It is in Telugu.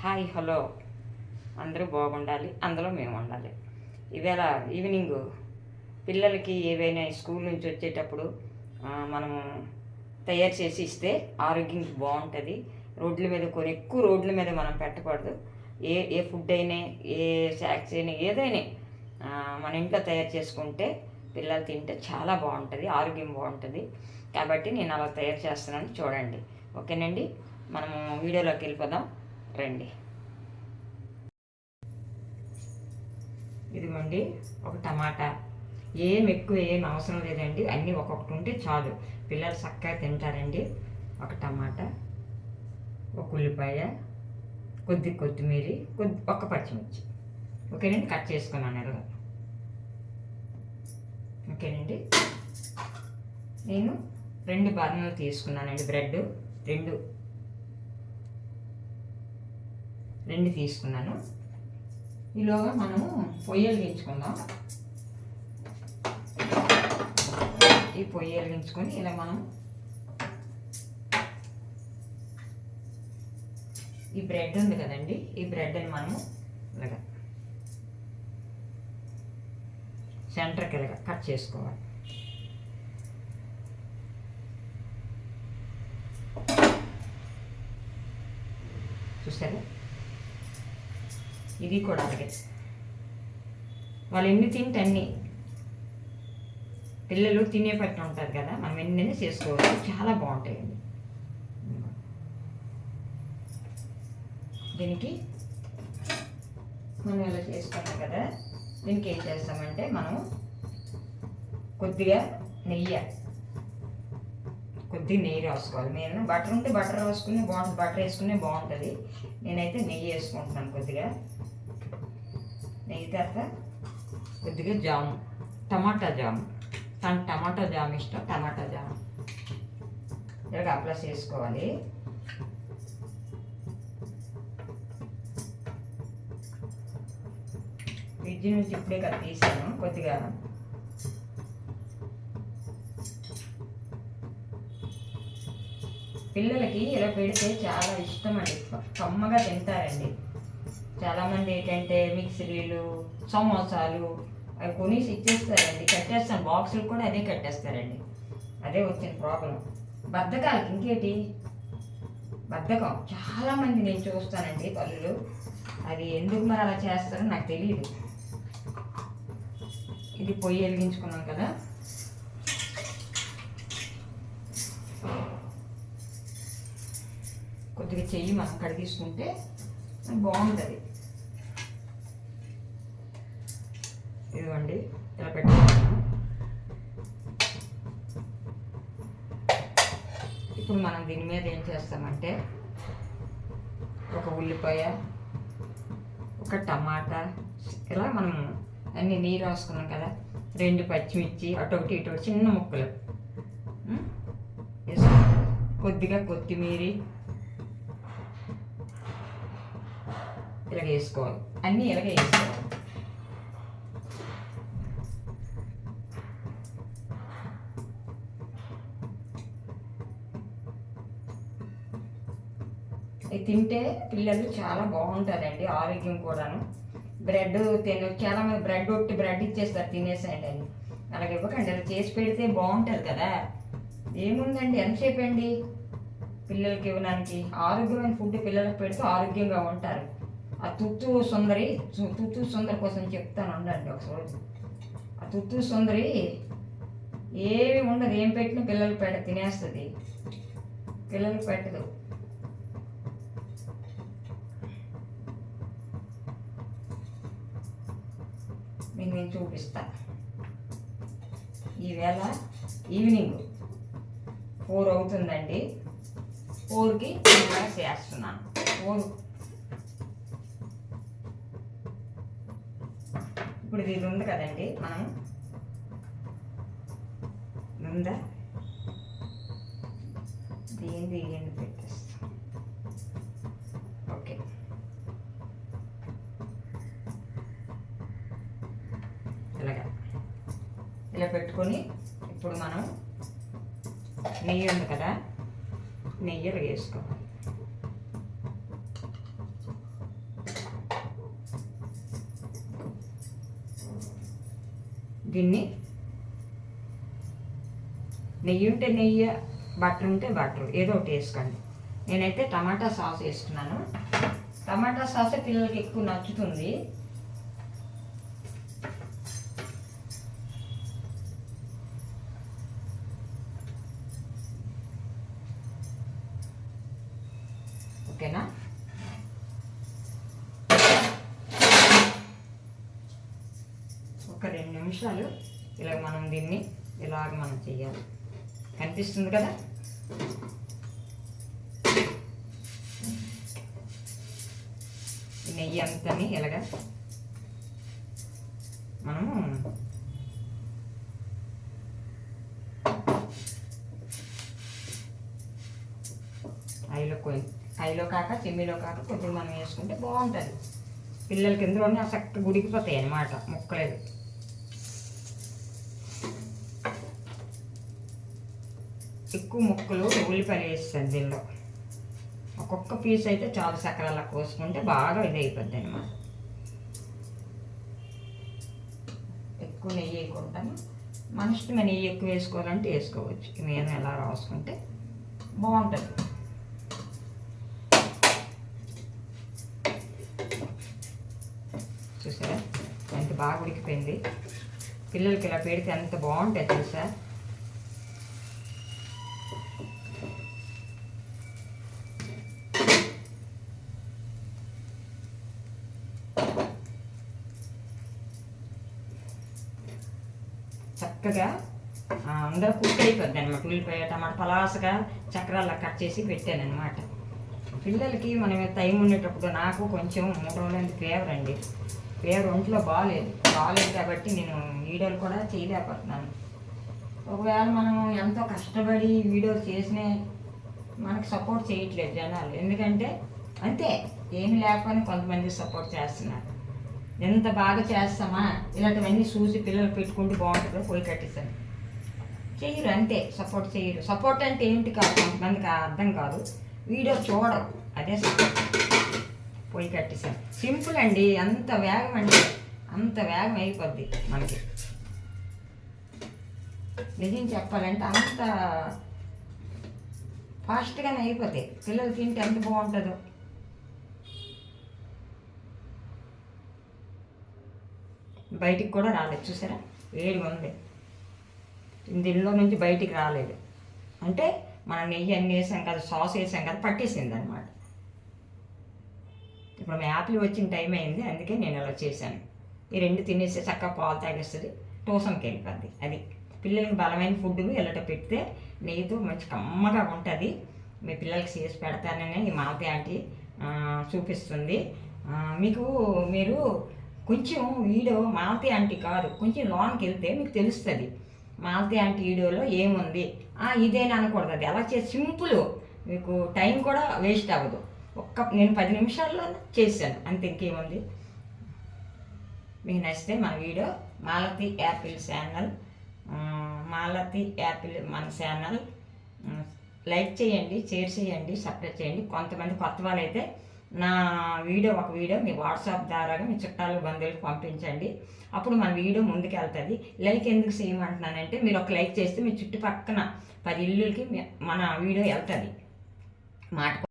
హాయ్ హలో అందరూ బాగుండాలి, అందులో మేము ఉండాలి. ఈవేళ ఈవినింగ్ పిల్లలకి ఏవైనా స్కూల్ నుంచి వచ్చేటప్పుడు మనము తయారు చేసి ఇస్తే ఆరోగ్యానికి బాగుంటుంది. ఎక్కువ రోడ్ల మీద మనం పెట్టకూడదు. ఏ ఫుడ్ అయినా, ఏ స్నాక్స్ అయినా, ఏదైనా మన ఇంట్లో తయారు చేసుకుంటే పిల్లలు తింటే చాలా బాగుంటుంది, ఆరోగ్యం బాగుంటుంది. కాబట్టి నేను అలా తయారు చేస్తున్నాను, చూడండి. ఓకేనండి, మనము వీడియోలోకి వెళ్ళిపోదాం రండి. ఇదిగోండి ఒక టమాటా. ఏం అవసరం లేదండి, అన్నీ ఒక్కొక్కటి ఉంటే చాలు, పిల్లలు చక్కగా తింటారండి. ఒక టమాటా, ఒక ఉల్లిపాయ, కొత్తిమీర, ఒక్క పచ్చిమిర్చి. ఓకేనండి, కట్ చేసుకున్నాను ఎలాగ. ఓకేనండి, నేను 2 బర్నర్లు తీసుకున్నానండి. బ్రెడ్ రెండు తీసుకున్నాను. ఈలోగా మనము పొయ్యి వెలిగించుకుందాం. ఈ పొయ్యి వెలిగించుకొని ఇలా మనం ఈ బ్రెడ్ ఉంది కదండి, ఈ బ్రెడ్ని మనము ఇలాగా సెంటర్కి ఇలాగా కట్ చేసుకోవాలి. చూసారా, ఇది కూడా అలాగే. వాళ్ళు ఎన్ని తింటే అన్ని, పిల్లలు తినే పట్టు ఉంటుంది కదా, మనం ఎన్నైనా చేసుకోవచ్చు, చాలా బాగుంటాయండి. దీనికి మనం ఇలా చేసుకున్నాం కదా, దీనికి ఏం చేస్తామంటే మనము కొద్దిగా నెయ్యి రాసుకోవాలి. నేను బటర్ ఉంటే బటర్ రాసుకుని బాగుంటుంది, బటర్ వేసుకునే బాగుంటుంది. నేనైతే నెయ్యి వేసుకుంటున్నాను కొద్దిగా. నెయ్యి తర్వాత కొద్దిగా జాము, టమాటా జాము. టమాటా జామ్ ఇష్టం, టమాటా జాము ఇలాగ అప్లై చేసుకోవాలి. ఫ్రిడ్జ్ నుంచి ఇప్పుడే కదా తీసాను. కొద్దిగా పిల్లలకి ఇలా పెడితే చాలా ఇష్టం అండి, కమ్మగా తింటారండి. చాలామంది ఏంటంటే మిక్సీలు, సమోసాలు అవి కొనేసి ఇచ్చేస్తారండి, కట్టేస్తాను. బాక్సులు కూడా అదే కట్టేస్తారండి. అదే వచ్చిన ప్రాబ్లం. బద్ధకాలకి ఇంకేటి బద్ధకం. చాలామంది నేను చూస్తానండి తల్లులు, అది ఎందుకు మరి అలా చేస్తారో నాకు తెలియదు. ఇది పొయ్యి వెలిగించుకున్నాం కదా, కొద్దిగా చెయ్యి మనం కడిగించుకుంటే బాగుంటుంది. ఇదిగోండి ఇలా పెట్టుకున్నాను. ఇప్పుడు మనం దీని మీద ఏం చేస్తామంటే ఒక ఉల్లిపాయ, ఒక టమాటా, ఇలా మనం అన్ని నీరు రాసుకున్నాం కదా, 2 పచ్చిమిర్చి, అటొకటి ఇటొకటి చిన్న ముక్కలు వేసుకుంటాం. కొద్దిగా కొత్తిమీర ఇలాగ వేసుకోవాలి, అన్నీ ఇలాగ వేసుకోవాలి. ఇది తింటే పిల్లలు చాలా బాగుంటుందండి, ఆరోగ్యం కూడాను. బ్రెడ్ చాలామంది బ్రెడ్ ఇచ్చేస్తారు తినేసేయండి అని. అలాగే ఇవ్వకండి, అలా చేసి పెడితే బాగుంటుంది కదా. ఏముందండి, ఎంతసేపు అండి పిల్లలకి ఇవ్వడానికి. ఆరోగ్యమైన ఫుడ్ పిల్లలకు పెడితే ఆరోగ్యంగా ఉంటారు. ఆ తుత్తు సుందరి కోసం చెప్తాను ఉండండి ఒకరోజు. ఆ తుత్తు సుందరి ఏమి ఉండదు, ఏం పెట్టినా పిల్లలకు తినేస్తుంది, పిల్లలకు పెట్టదు. మీకు నేను చూపిస్తా. ఈవేళ ఈవినింగ్ 4 అవుతుందండి. 4కి చేస్తున్నాను. 4 ఇప్పుడు ఇది ఉంది కదండి, మనం ఉందా దీన్ని పెట్టేస్తాం. ఓకే, ఇలా పెట్టుకొని ఇప్పుడు మనం నెయ్యి ఉంది కదా, నెయ్యి వేసుకోవాలి. దీన్ని నెయ్యి ఉంటే నెయ్యి, బటర్ ఉంటే బటర్, ఏదో ఒకటి వేసుకోండి. నేనైతే టమాటా సాస్ వేసుకున్నాను. టమాటా సాస్ పిల్లలకి ఎక్కువ నచ్చుతుంది. ఓకేనా? ఒక 2 నిమిషాలు ఇలాగ మనం దీన్ని ఇలాగ మనం చెయ్యాలి. కనిపిస్తుంది కదా? నెయ్యి అంతని ఇలాగ మనము ఐలో కాక చిమ్మిలో కాక కొద్దిగా మనం వేసుకుంటే బాగుంటుంది. పిల్లలకి ఎందులోనే చక్కగా గుడికిపోతాయి అన్నమాట ముక్కలేదు. ఎక్కువ ముక్కలు ఉల్లిపాయలు వేస్తాను దీనిలో. ఒక్కొక్క పీస్ అయితే చాలా చక్రాల కోసుకుంటే బాగా ఇది అయిపోద్ది అనమాట. ఎక్కువ నెయ్యి వేయకుంటాను. మన ఇష్టం నెయ్యి ఎక్కువ వేసుకోవాలంటే వేసుకోవచ్చు. నేను ఎలా రాసుకుంటే బాగుంటుంది. చూసారా ఎంత బాగా ఉడికిపోయింది. పిల్లలకి ఇలా పెడితే ఎంత బాగుంటుంది తెలుసా? చక్కగా అందరూ కుక్ అయిపోద్ది అనమాట. ఉల్లిపాయ టమాటా పలాసగా చక్రాల్లో కట్ చేసి పెట్టాను అనమాట. పిల్లలకి మనం టైం ఉండేటప్పుడు నాకు కొంచెం 3 రోజులైంది ఫీవర్ అండి. ఫీవర్ ఒంట్లో బాగాలేదు కాబట్టి నేను వీడియోలు కూడా చేయలేకపోతున్నాను. ఒకవేళ మనం ఎంతో కష్టపడి వీడియోలు చేసినా మనకు సపోర్ట్ చేయట్లేదు జనాలు. ఎందుకంటే అంతే, ఏమి లేకపోయినా కొంతమంది సపోర్ట్ చేస్తున్నారు. ఎంత బాగా చేస్తామా ఇలాంటివన్నీ చూసి పిల్లలు పెట్టుకుంటూ బాగుంటుందో పోయి కట్టిస్తాను. చెయ్యరు, అంతే, సపోర్ట్ చేయరు. సపోర్ట్ అంటే ఏంటి కాదు, కొంతమందికి అర్థం కాదు. వీడియో చూడరు, అదే సపోర్ట్. పోయి కట్టిస్తాను. సింపుల్ అండి. అంత వేగం అంటే అంత వేగం అయిపోద్ది మనకి. నిజం చెప్పాలంటే అంత ఫాస్ట్గానే అయిపోతాయి. పిల్లలు తింటే ఎంత బాగుంటుందో. బయటికి కూడా రాలేదు, చూసారా? వేడిగా ఉంది. దీనిలో నుంచి బయటికి రాలేదు. అంటే మనం నెయ్యి అన్నీ వేసాం కదా, సాస్ వేసాం కదా, పట్టేసింది అనమాట. ఇప్పుడు మా యాపిల్ వచ్చిన టైం అయింది, అందుకే నేను అలా చేశాను. ఈ 2 తినేస్తే చక్కగా పాలు తాగేస్తుంది, ట్యూషన్కి వెళ్ళిపోద్ది. అది పిల్లలకి బలమైన ఫుడ్ ఇలాంటి పెడితే నెయ్యితో మంచి కమ్మగా ఉంటుంది. మీ పిల్లలకి చేసి పెడతానని ఈ మాలతి ఆంటీ చూపిస్తుంది. మీరు కొంచెం వీడియో మాలతి ఆంటీ కాదు, కొంచెం లోన్కి వెళ్తే మీకు తెలుస్తుంది మాలతి ఆంటీ వీడియోలో ఏముంది. ఇదేనా అనకూడదు. అది ఎలా చేసి సింపుల్, మీకు టైం కూడా వేస్ట్ అవ్వదు. నేను 10 నిమిషాల్లో చేశాను, అంతే, ఇంకేముంది. మీకు నచ్చితే మన video Malathi Apple channel, Malathi Apple మన ఛానల్ లైక్ చేయండి, షేర్ చేయండి, సబ్స్క్రైబ్ చేయండి. కొంతమంది కొత్త వాళ్ళైతే నా ఒక వీడియో మీ వాట్సాప్ ద్వారా మీ చుట్టాలు బంధువులకు పంపించండి. అప్పుడు మన వీడియో ముందుకు వెళ్తుంది. లైక్ ఎందుకు చేయమంటున్నానంటే, మీరు ఒక లైక్ చేస్తే మీ చుట్టుపక్కన 10 ఇళ్ళకి మన వీడియో వెళ్తుంది. మాట